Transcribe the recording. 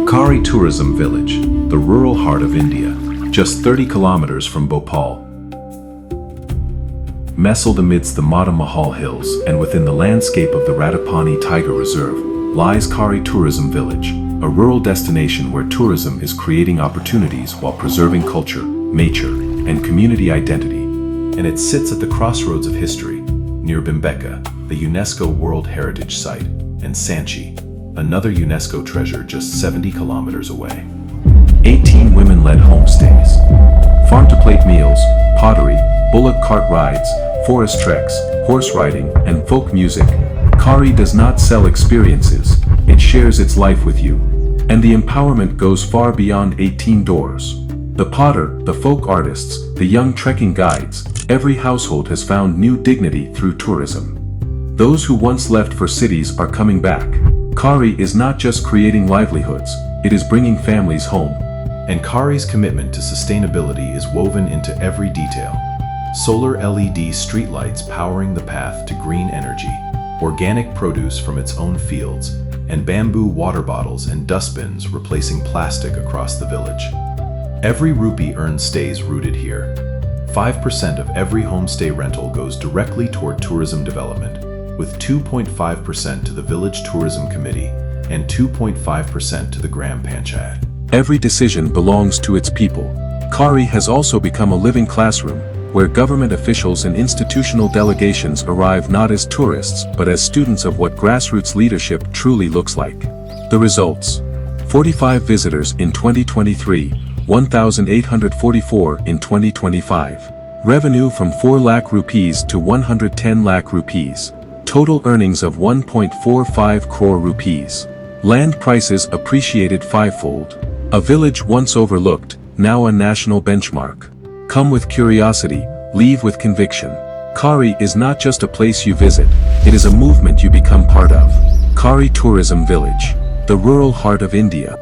Khari Tourism Village, the rural heart of India, just 30 kilometers from Bhopal. Nestled amidst the Mata Mahal Hills and within the landscape of the Ratapani Tiger Reserve, lies Khari Tourism Village, a rural destination where tourism is creating opportunities while preserving culture, nature, and community identity. And it sits at the crossroads of history, near Bhimbetka, the UNESCO World Heritage Site, and Sanchi, another UNESCO treasure just 70 kilometers away. 18 women-led homestays, farm-to-plate meals, pottery, bullock cart rides, forest treks, horse riding, and folk music. Khari does not sell experiences, it shares its life with you. And the empowerment goes far beyond 18 doors. The potter, the folk artists, the young trekking guides, every household has found new dignity through tourism. Those who once left for cities are coming back. Khari is not just creating livelihoods, it is bringing families home. And Khari's commitment to sustainability is woven into every detail. Solar LED streetlights powering the path to green energy, organic produce from its own fields, and bamboo water bottles and dustbins replacing plastic across the village. Every rupee earned stays rooted here. 5% of every homestay rental goes directly toward tourism development, with 2.5% to the Village Tourism Committee and 2.5% to the Gram Panchayat. Every decision belongs to its people. Khari has also become a living classroom, where government officials and institutional delegations arrive not as tourists but as students of what grassroots leadership truly looks like. The results: 45 visitors in 2023, 1,844 in 2025. Revenue from 4 lakh rupees to 110 lakh rupees. Total earnings of 1.45 crore rupees. Land prices appreciated fivefold. A village once overlooked, now a national benchmark. Come with curiosity, leave with conviction. Khari is not just a place you visit, it is a movement you become part of. Khari Tourism Village, the rural heart of India.